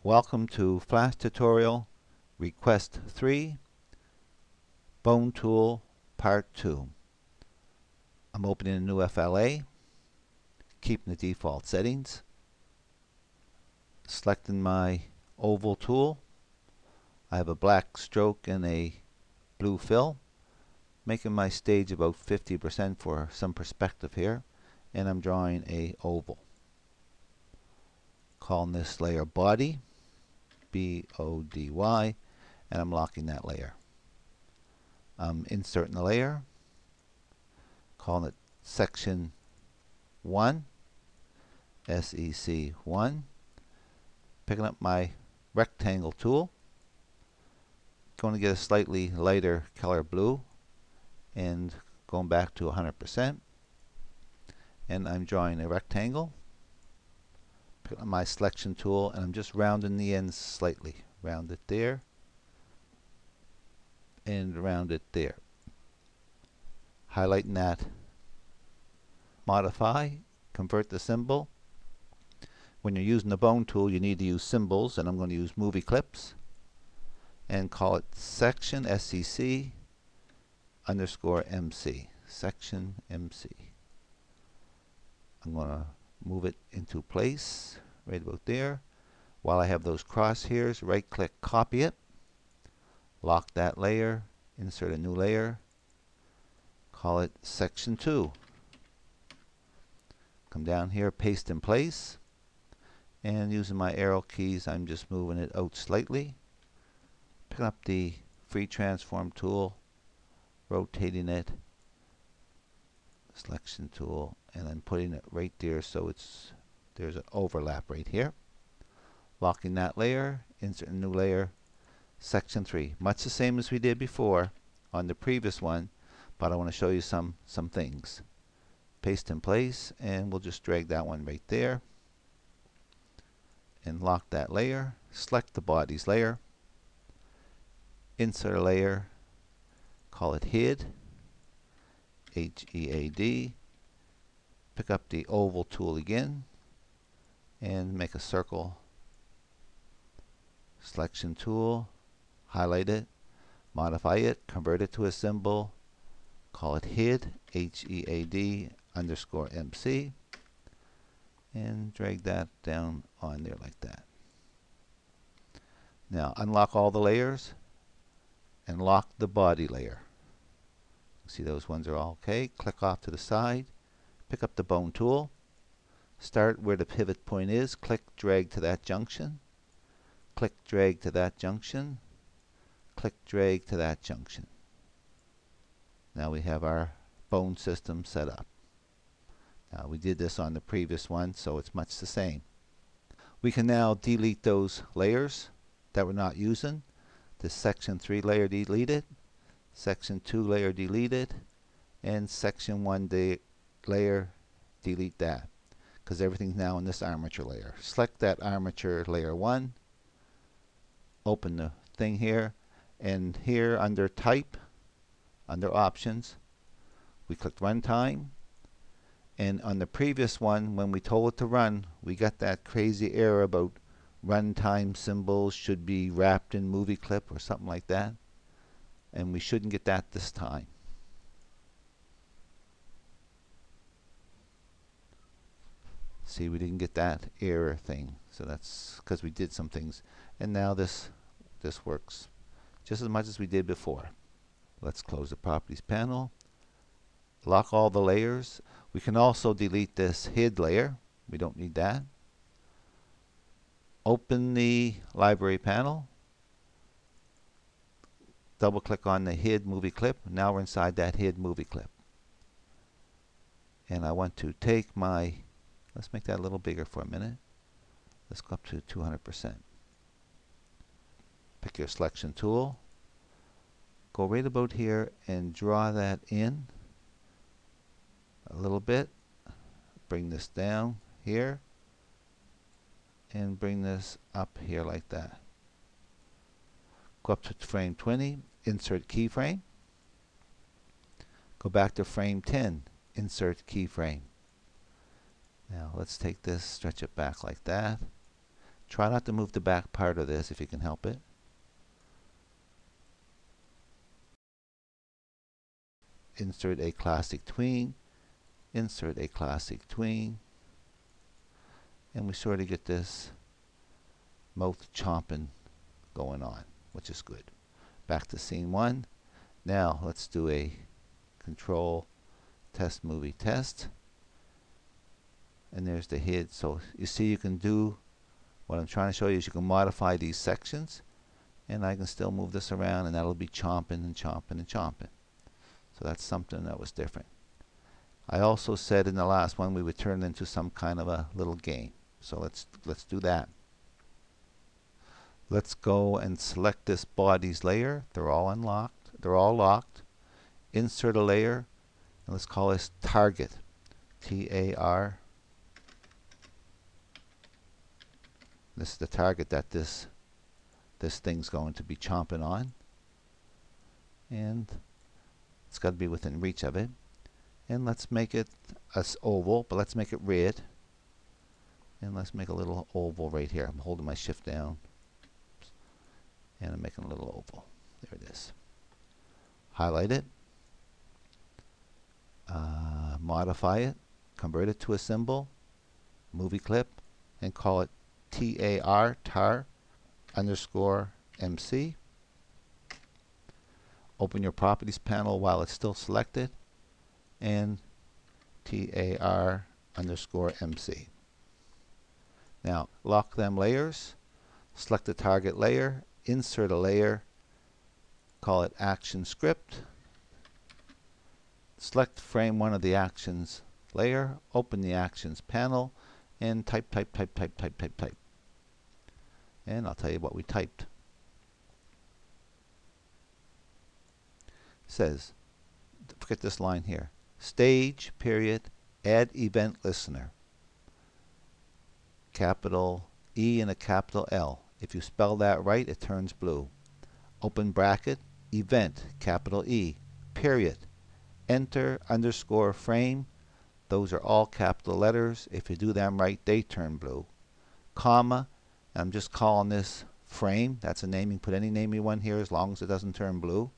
Welcome to Flash Tutorial Request 3 Bone Tool Part 2. I'm opening a new FLA, keeping the default settings, selecting my oval tool. I have a black stroke and a blue fill, making my stage about 50% for some perspective here, and I'm drawing a oval. Calling this layer Body, B-O-D-Y, and I'm locking that layer. I'm inserting the layer, calling it Section 1, SEC1, picking up my rectangle tool, going to get a slightly lighter color blue, and going back to 100%, and I'm drawing a rectangle. Picking up my selection tool, and I'm just rounding the ends slightly. Round it there, and round it there. Highlighting that. Modify, convert the symbol. When you're using the bone tool, you need to use symbols, and I'm going to use movie clips, and call it section SEC underscore MC. Section MC. I'm going to move it into place right about there. While I have those crosshairs, right click, copy it, lock that layer, insert a new layer, call it Section 2. Come down here, paste in place, and using my arrow keys I'm just moving it out slightly. Picking up the free transform tool, rotating it, selection tool, and then putting it right there so there's an overlap right here. Locking that layer, insert a new layer, Section 3. Much the same as we did before on the previous one, but I want to show you some things. Paste in place, and we'll just drag that one right there and lock that layer. Select the bodies layer, insert a layer, call it Hid, H-E-A-D. Pick up the oval tool again and make a circle. Selection tool, highlight it, modify it, convert it to a symbol, call it Hid, H-E-A-D underscore MC, and drag that down on there like that. Now unlock all the layers and lock the body layer. See, those ones are all okay. Click off to the side. Pick up the bone tool, start where the pivot point is, click, drag to that junction, click, drag to that junction, click, drag to that junction. Now we have our bone system set up. Now we did this on the previous one, so it's much the same. We can now delete those layers that we're not using. The Section 3 layer deleted, Section 2 layer deleted, and Section 1 layer, delete that, because everything's now in this armature layer. Select that armature layer 1, open the thing here, and here under type, under options, we clicked runtime, and on the previous one, when we told it to run, we got that crazy error about runtime symbols should be wrapped in movie clip or something like that, and we shouldn't get that this time. See, we didn't get that error thing, so that's because we did some things, and now this works just as much as we did before. Let's close the properties panel, lock all the layers. We can also delete this hid layer, we don't need that. Open the library panel, double click on the hid movie clip. Now we're inside that hid movie clip, and I want to take my, let's make that a little bigger for a minute. Let's go up to 200%. Pick your selection tool. Go right about here and draw that in a little bit. Bring this down here and bring this up here like that. Go up to frame 20, insert keyframe. Go back to frame 10, insert keyframe. Now let's take this, stretch it back like that. Try not to move the back part of this if you can help it. Insert a classic tween, insert a classic tween, and we sort of get this mouth chomping going on, which is good. Back to scene 1. Now let's do a control test movie test. And there's the head. So you see, you can do what I'm trying to show you is you can modify these sections, and I can still move this around, and that'll be chomping and chomping and chomping. So that's something that was different. I also said in the last one we would turn it into some kind of a little game. So let's do that. Let's go and select this bodies layer. They're all unlocked. They're all locked. Insert a layer, and let's call this target. T-A-R. This is the target that this thing's going to be chomping on, and it's got to be within reach of it. And let's make it a oval, but let's make it red, and let's make a little oval right here. I'm holding my shift down, and I'm making a little oval. There it is. Highlight it, modify it, convert it to a symbol, movie clip, and call it TAR, tar underscore MC. Open your properties panel while it's still selected, and TAR underscore MC. Now lock them layers, select the target layer, insert a layer, call it action script, select frame 1 of the actions layer, open the actions panel, and type. And I'll tell you what we typed. It says, forget this line here, stage, period, add event listener. Capital E and a capital L. If you spell that right, it turns blue. Open bracket, event, capital E, period, enter underscore frame. Those are all capital letters. If you do them right, they turn blue. Comma, I'm just calling this frame. That's a name. You can put any name you want here as long as it doesn't turn blue.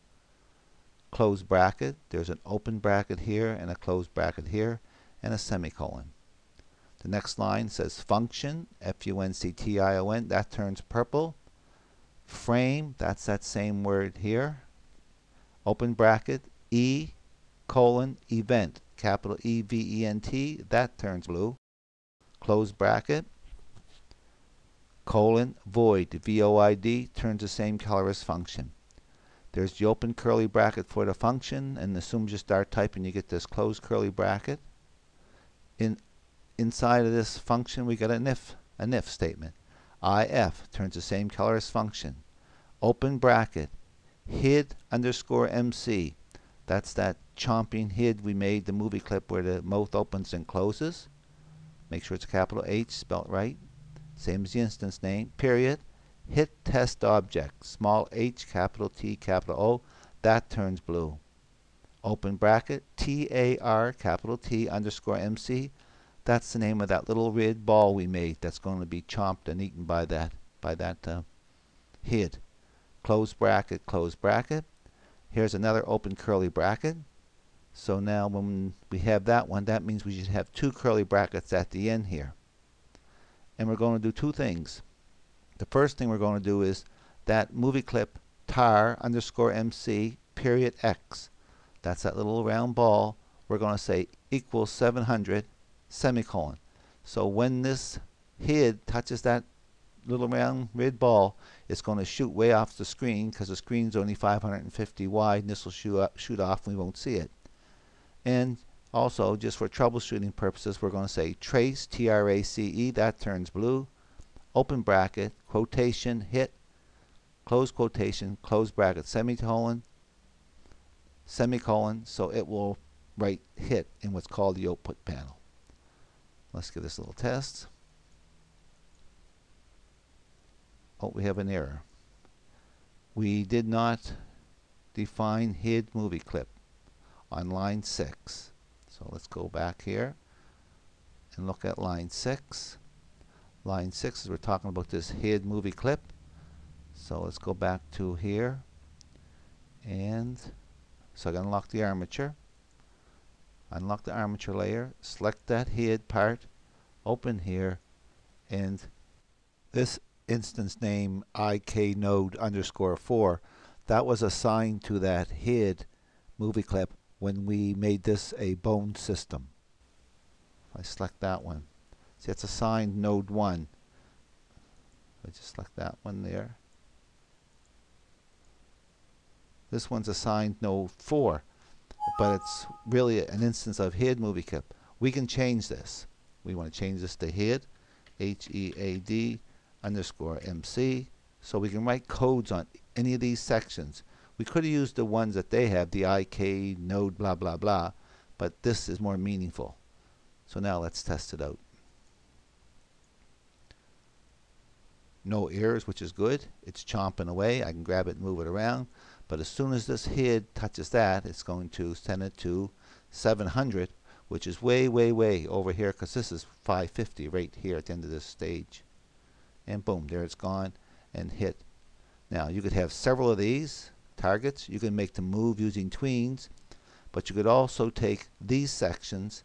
Close bracket. There's an open bracket here and a closed bracket here and a semicolon. The next line says function, F-U-N-C-T-I-O-N. That turns purple. Frame, that's that same word here. Open bracket, E, colon, event, capital E-V-E-N-T. That turns blue. Close bracket, colon, void, V-O-I-D, turns the same color as function. There's the open curly bracket for the function, and as soon as you start typing, you get this closed curly bracket. Inside of this function, we got an if statement. IF turns the same color as function. Open bracket, hid underscore MC. That's that chomping hid we made the movie clip where the mouth opens and closes. Make sure it's a capital H spelled right. Same as the instance name. Period. Hit test object. Small h, capital T, capital O. That turns blue. Open bracket. TAR, capital T underscore MC. That's the name of that little red ball we made that's going to be chomped and eaten by that hid. Close bracket, close bracket. Here's another open curly bracket. So now when we have that one, that means we should have 2 curly brackets at the end here. And we're going to do 2 things. The first thing we're going to do is that movie clip tar underscore MC period X. That's that little round ball. We're going to say equals 700 semicolon. So when this hid touches that little round red ball, it's going to shoot way off the screen because the screen's only 550 wide, and this will shoot off and we won't see it. And also, just for troubleshooting purposes, we're going to say trace, T-R-A-C-E, that turns blue. Open bracket, quotation, hit, close quotation, close bracket, semicolon, semicolon, so it will write hit in what's called the output panel. Let's give this a little test. Oh, we have an error. We did not define hid movie clip on line 6. So let's go back here and look at line 6. line 6 is we're talking about this HID movie clip. So let's go back to here, and so I'm going to unlock the armature. Unlock the armature layer, select that HID part, open here, and this instance name IK_node_4, that was assigned to that HID movie clip when we made this a bone system. If I select that one, see it's assigned node 1. I just select that one there. This one's assigned node 4, but it's really an instance of HID movie clip. We can change this. We want to change this to HID, HEAD_MC, so we can write codes on any of these sections. We could have used the ones that they have, the IK node blah blah blah, but this is more meaningful. So now let's test it out. No errors, which is good. It's chomping away. I can grab it and move it around. But as soon as this HID touches that, it's going to send it to 700, which is way, way, way over here, because this is 550 right here at the end of this stage. And boom, there it's gone and hit. Now, you could have several of these targets. You can make them move using tweens, but you could also take these sections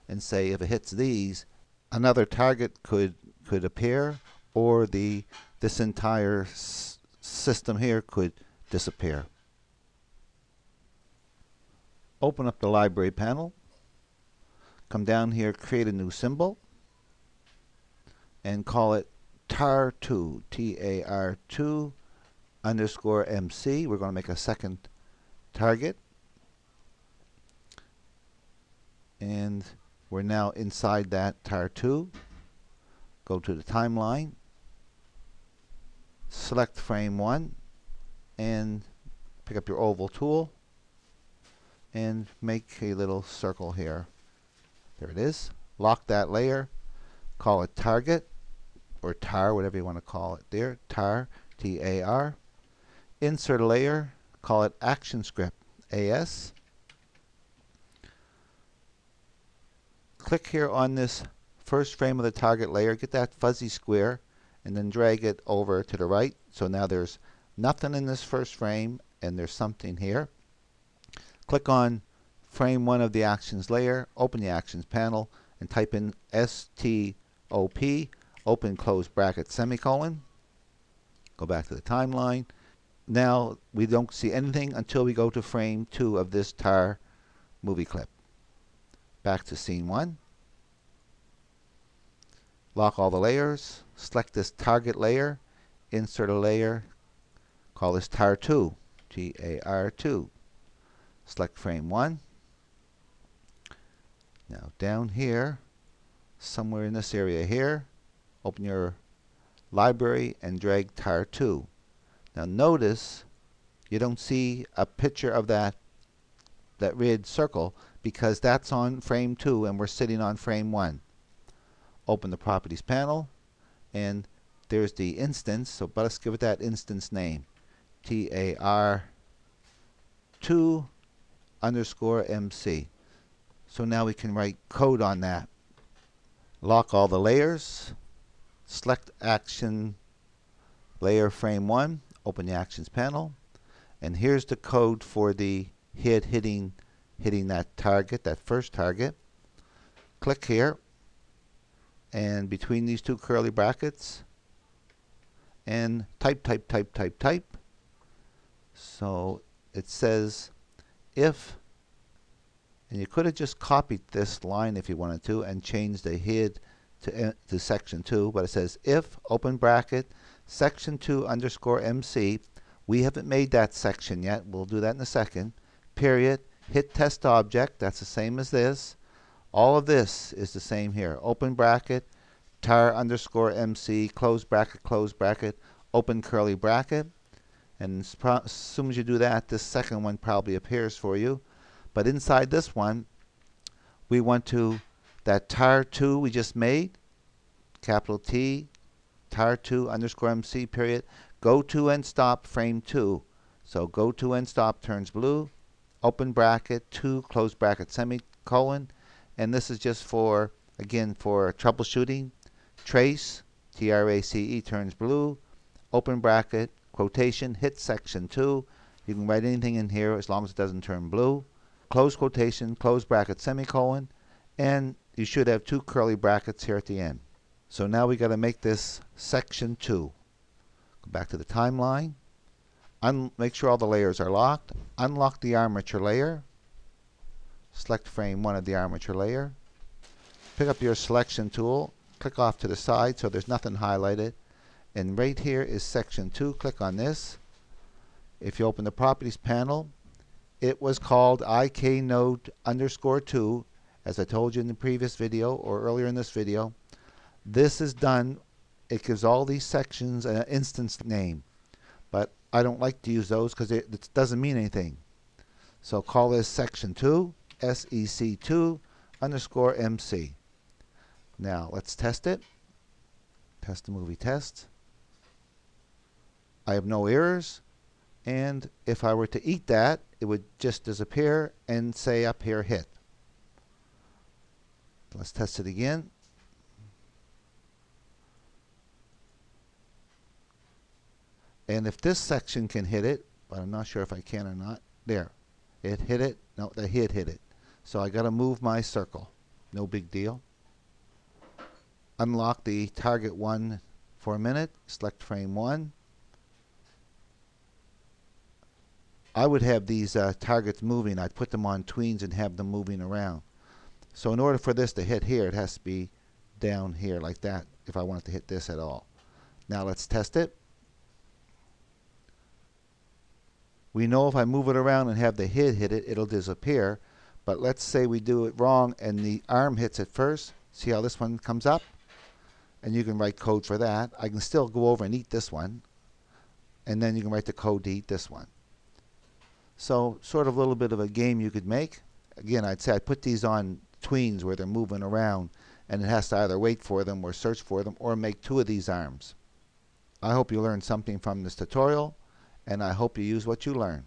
and say if it hits these, another target could appear, or this entire system here could disappear. Open up the library panel, come down here, create a new symbol, and call it tar2, TAR2 _MC. We're going to make a second target, and we're now inside that tar2. Go to the timeline, select frame 1, and pick up your oval tool and make a little circle here. There it is. Lock that layer, call it target, or tar, whatever you want to call it there, tar, T-A-R. Insert a layer, call it action script, AS. Click here on this first frame of the target layer, get that fuzzy square, and then drag it over to the right. So now there's nothing in this first frame, and there's something here. Click on frame 1 of the actions layer, open the actions panel, and type in STOP, open close bracket semicolon. Go back to the timeline. Now we don't see anything until we go to frame 2 of this tar movie clip. Back to scene 1. Lock all the layers, select this target layer, insert a layer, call this tar2, T-A-R-2. Select frame 1. Now down here, somewhere in this area here, open your library and drag tar2. Now notice you don't see a picture of that red circle because that's on frame 2 and we're sitting on frame 1. Open the properties panel, and there's the instance, so let's give it that instance name, TAR2_MC. So now we can write code on that. Lock all the layers, select action layer frame 1, open the actions panel, and here's the code for the HID hitting that target, that first target. Click here, and between these two curly brackets, and type. So it says if, and you could have just copied this line if you wanted to and changed the HID to section 2, but it says if, open bracket, section 2_MC. We haven't made that section yet. We'll do that in a second. Period. Hit test object. That's the same as this. All of this is the same here. Open bracket, tar_MC, close bracket, open curly bracket. And as soon as you do that, this second one probably appears for you. But inside this one, we want to, that tar2 we just made, capital T, tar2_MC period, go to and stop frame 2. So go to and stop turns blue, open bracket, 2, close bracket, semicolon. And this is just for, again, for troubleshooting. Trace, TRACE turns blue, open bracket, quotation, hit section 2. You can write anything in here as long as it doesn't turn blue. Close quotation, close bracket, semicolon, and you should have 2 curly brackets here at the end. So now we got to make this section 2. Go back to the timeline. Make sure all the layers are locked. Unlock the armature layer. Select frame 1 of the armature layer. Pick up your selection tool. Click off to the side so there's nothing highlighted. And right here is section 2. Click on this. If you open the properties panel, it was called IKnode_2, as I told you in the previous video or earlier in this video. This is done. It gives all these sections an instance name, but I don't like to use those because it doesn't mean anything. So call this section 2, SEC2_MC. Now let's test it. Test the movie test. I have no errors, and if I were to eat that, it would just disappear and say up here hit. Let's test it again. And if this section can hit it, but I'm not sure if I can or not, there, it hit it. No, the hit it. So I got to move my circle. No big deal. Unlock the target 1 for a minute. Select frame 1. I would have these targets moving. I'd put them on tweens and have them moving around. So in order for this to hit here, it has to be down here like that if I want it to hit this at all. Now let's test it. We know if I move it around and have the hit it, it'll disappear. But let's say we do it wrong and the arm hits it first. See how this one comes up? And you can write code for that. I can still go over and eat this one. And then you can write the code to eat this one. So sort of a little bit of a game you could make. Again, I'd say I put these on tweens where they're moving around, and it has to either wait for them or search for them or make 2 of these arms. I hope you learned something from this tutorial, and I hope you use what you learn.